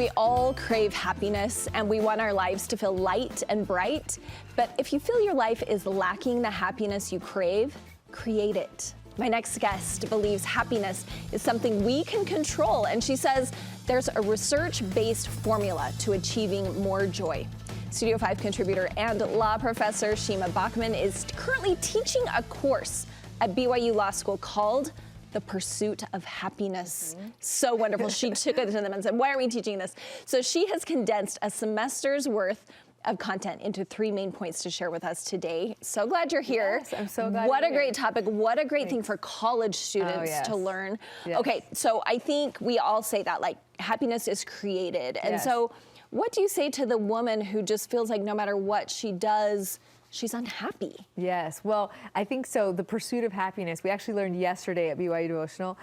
We all crave happiness and we want our lives to feel light and bright. But if you feel your life is lacking the happiness you crave, create it. My next guest believes happiness is something we can control, and she says there's a research-based formula to achieving more joy. Studio 5 contributor and law professor Shima Baughman is currently teaching a course at BYU Law School called The Pursuit of Happiness. So wonderful. She took it to them and said, why are we teaching this? So she has condensed a semester's worth of content into 3 main points to share with us today. So glad you're here. Yes, I'm so glad What you're a great here. topic. What a great thing for college students to learn. Yes. Okay, so I think we all say that, like, happiness is created. And Yes. so what do you say to the woman who just feels like no matter what she does, she's unhappy? Yes, well, I think so. The Pursuit of Happiness, we actually learned yesterday at BYU Devotional.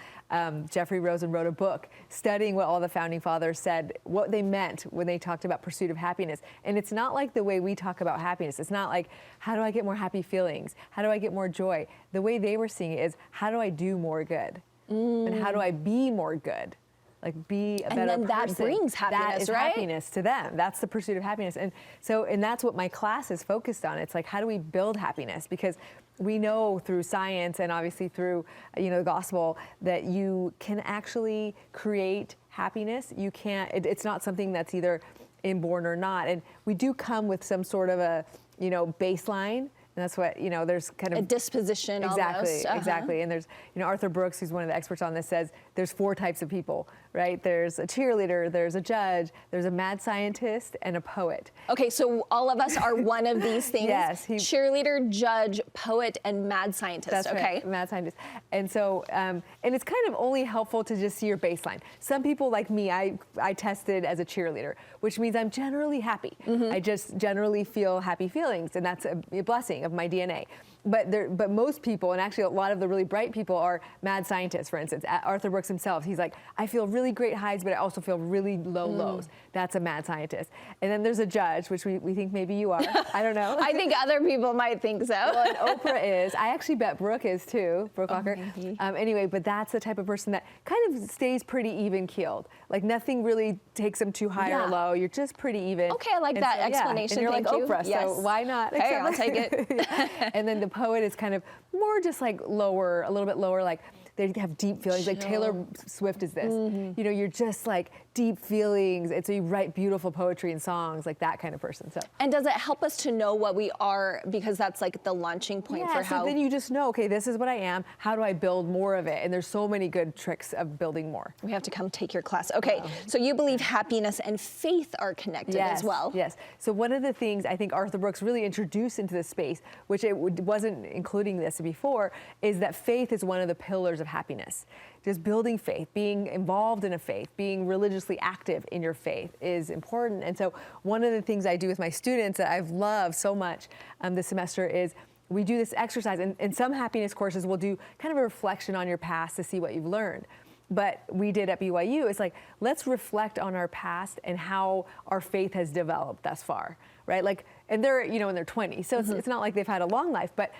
Jeffrey Rosen wrote a book studying what all the founding fathers said, what they meant when they talked about pursuit of happiness. And it's not like the way we talk about happiness. It's not like, how do I get more happy feelings? How do I get more joy? The way they were seeing it is, how do I do more good? And how do I be more good? Like, be a better person. And then that brings happiness, that is right? happiness to them. That's the pursuit of happiness. And that's what my class is focused on. It's like, how do we build happiness? Because we know through science and obviously through, the gospel that you can actually create happiness. You can't, it's not something that's either inborn or not. And we do come with some sort of a, baseline. And that's what, there's kind of a disposition exactly, almost. Exactly. And there's, Arthur Brooks, who's one of the experts on this, says there's 4 types of people, right? There's a cheerleader, there's a judge, there's a mad scientist, and a poet. Okay, so all of us are one of these things. Yes. Cheerleader, judge, poet, and mad scientist. That's okay. right, mad scientist. And so, and it's kind of only helpful to just see your baseline. Some people like me, I tested as a cheerleader, which means I'm generally happy. I just generally feel happy feelings, and that's a blessing of my DNA. But most people, and actually a lot of the really bright people, are mad scientists. For instance, Arthur Brooks himself, he's like, I feel really great highs, but I also feel really low lows. That's a mad scientist. And then there's a judge, which we think maybe you are. I don't know. I think other people might think so. Well, and Oprah is. I actually bet Brooke is too, Brooke Walker. Anyway, but that's the type of person that kind of stays pretty even keeled. Like, nothing really takes them too high or low. You're just pretty even. Okay, I like that explanation. And you're Thank like you. Oprah, Yes. so why not? Hey, I'll take it. And then the poet is kind of more just like lower, a little bit lower, like they have deep feelings. Like Taylor Swift is this. You're just like deep feelings. And so you write beautiful poetry and songs, like that kind of person. So. And does it help us to know what we are, because that's like the launching point for how. So then you just know, okay, this is what I am. How do I build more of it? And there's so many good tricks of building more. We have to come take your class. Okay, so you believe happiness and faith are connected as well. Yes. So one of the things I think Arthur Brooks really introduced into this space, which it wasn't including this before, is that faith is one of the pillars of happiness. Just building faith, being involved in a faith, being religiously active in your faith is important. And so one of the things I do with my students that I've loved so much this semester is we do this exercise. And some happiness courses will do kind of a reflection on your past to see what you've learned. But we did at BYU, it's like, let's reflect on our past and how our faith has developed thus far, right? Like, and they're, in their 20s, so it's not like they've had a long life, but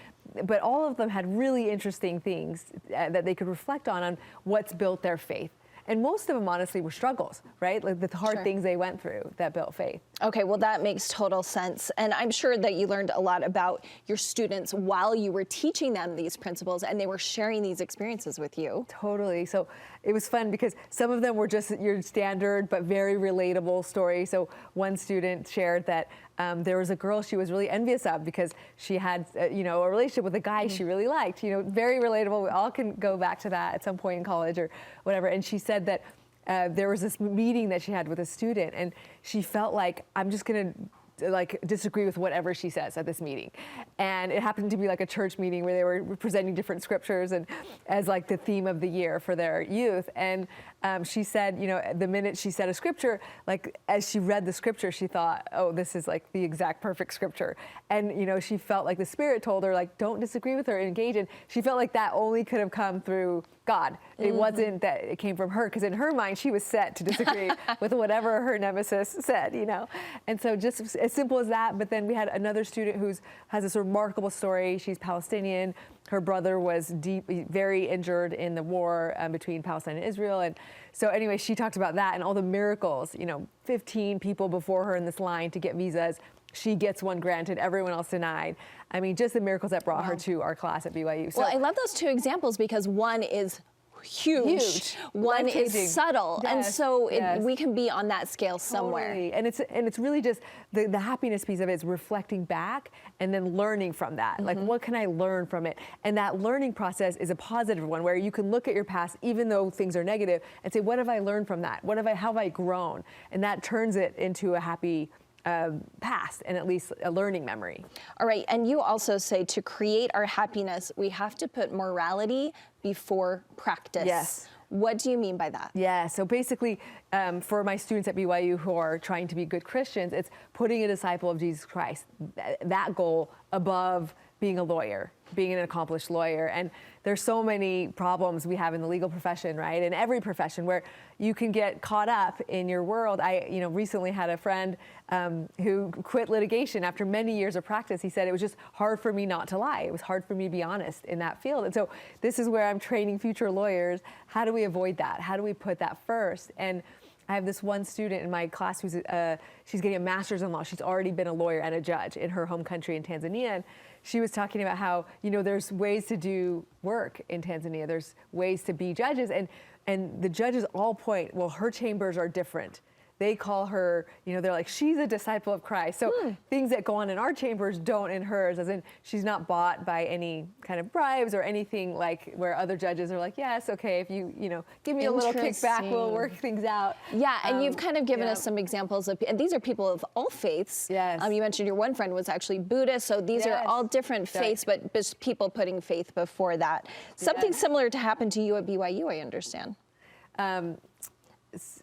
all of them had really interesting things that they could reflect on what's built their faith. And most of them, honestly, were struggles, right? Like the hard things they went through that built faith. Okay, well, that makes total sense. And I'm sure that you learned a lot about your students while you were teaching them these principles, and they were sharing these experiences with you. Totally. So it was fun because some of them were just your standard but very relatable story. So one student shared that there was a girl she was really envious of because she had, a relationship with a guy she really liked. Very relatable. We all can go back to that at some point in college or whatever. And she said that there was this meeting that she had with a student, and she felt like, I'm just going to disagree with whatever she says at this meeting. And it happened to be like a church meeting where they were presenting different scriptures and as like the theme of the year for their youth. And she said, the minute she said a scripture, like as she read the scripture, she thought, oh, this is like the exact perfect scripture. And, she felt like the Spirit told her, like, don't disagree with her, engage. And she felt like that only could have come through God. It wasn't that it came from her, because in her mind, she was set to disagree with whatever her nemesis said, And so just as simple as that. But then we had another student who has this remarkable story. She's Palestinian, her brother was very injured in the war between Palestine and Israel. And so anyway, she talked about that and all the miracles, 15 people before her in this line to get visas. She gets one granted, everyone else denied. I mean, just the miracles that brought her to our class at BYU. So, well, I love those two examples because one is huge. One is subtle. Yes. And so we can be on that scale somewhere. Totally. And it's really just the happiness piece of it is reflecting back and then learning from that. Like, what can I learn from it? And that learning process is a positive one where you can look at your past, even though things are negative, and say, what have I learned from that? How have I grown? And that turns it into a happy past and at least a learning memory. All right, and you also say to create our happiness, we have to put morality before practice. Yes. What do you mean by that? Yeah, so basically for my students at BYU who are trying to be good Christians, it's putting a disciple of Jesus Christ, that goal above being a lawyer, being an accomplished lawyer. And there's so many problems we have in the legal profession, right? In every profession where you can get caught up in your world. I recently had a friend who quit litigation after many years of practice. He said, it was just hard for me not to lie. It was hard for me to be honest in that field. And so this is where I'm training future lawyers. How do we avoid that? How do we put that first? And I have this one student in my class who's she's getting a master's in law. She's already been a lawyer and a judge in her home country in Tanzania. And she was talking about how, there's ways to do work in Tanzania. There's ways to be judges. And the judges all point, well, her chambers are different. They call her, they're like, she's a disciple of Christ. So things that go on in our chambers don't in hers, as in she's not bought by any kind of bribes or anything like where other judges are like, yes, okay, if you, give me a little kickback, we'll work things out. Yeah, and you've kind of given us some examples of, and these are people of all faiths. Yes. You mentioned your one friend was actually Buddhist, so these are all different faiths, but just people putting faith before that. Something similar to happen to you at BYU, I understand.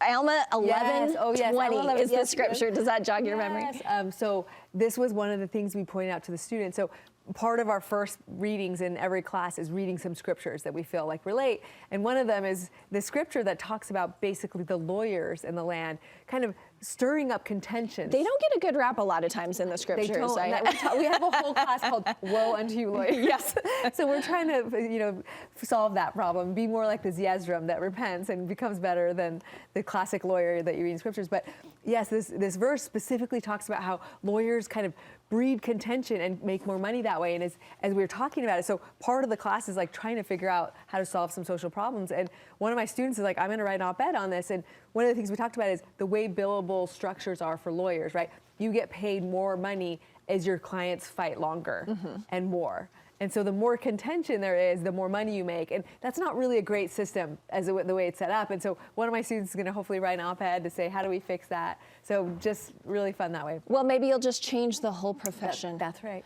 Alma 11:20 is the scripture. Does that jog your memory? So this was one of the things we pointed out to the students. So part of our first readings in every class is reading some scriptures that we feel like relate. And one of them is the scripture that talks about basically the lawyers in the land kind of stirring up contentions. They don't get a good rap a lot of times in the scriptures. They don't. We have a whole class called Woe Unto You Lawyers. Yes. So we're trying to, solve that problem, be more like the Yezrom that repents and becomes better than the classic lawyer that you read in scriptures. But yes, this verse specifically talks about how lawyers kind of breed contention and make more money that way. And as we were talking about it, so part of the class is like trying to figure out how to solve some social problems. And one of my students is like, I'm going to write an op-ed on this. And one of the things we talked about is the way billable structures are for lawyers, right? You get paid more money as your clients fight longer and more. And so the more contention there is, the more money you make. And that's not really a great system as the way it's set up. And so one of my students is going to hopefully write an op-ed to say, how do we fix that? So just really fun that way. Well, maybe you'll just change the whole profession. That's right.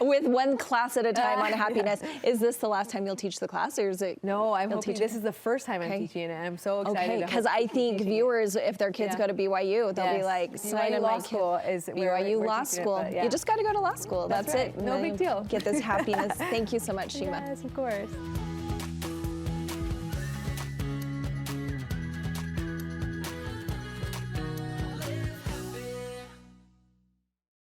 With one class at a time on happiness. Is this the last time you'll teach the class, or is it? No, I'm hoping this is the first time I'm teaching it. I'm so excited. Okay, because I think viewers, if their kids go to BYU, they'll be like, BYU Law School is BYU Law School. You just got to go to law school. That's it. No big deal. Get this happiness. Thank you so much, Shima. Yes, of course.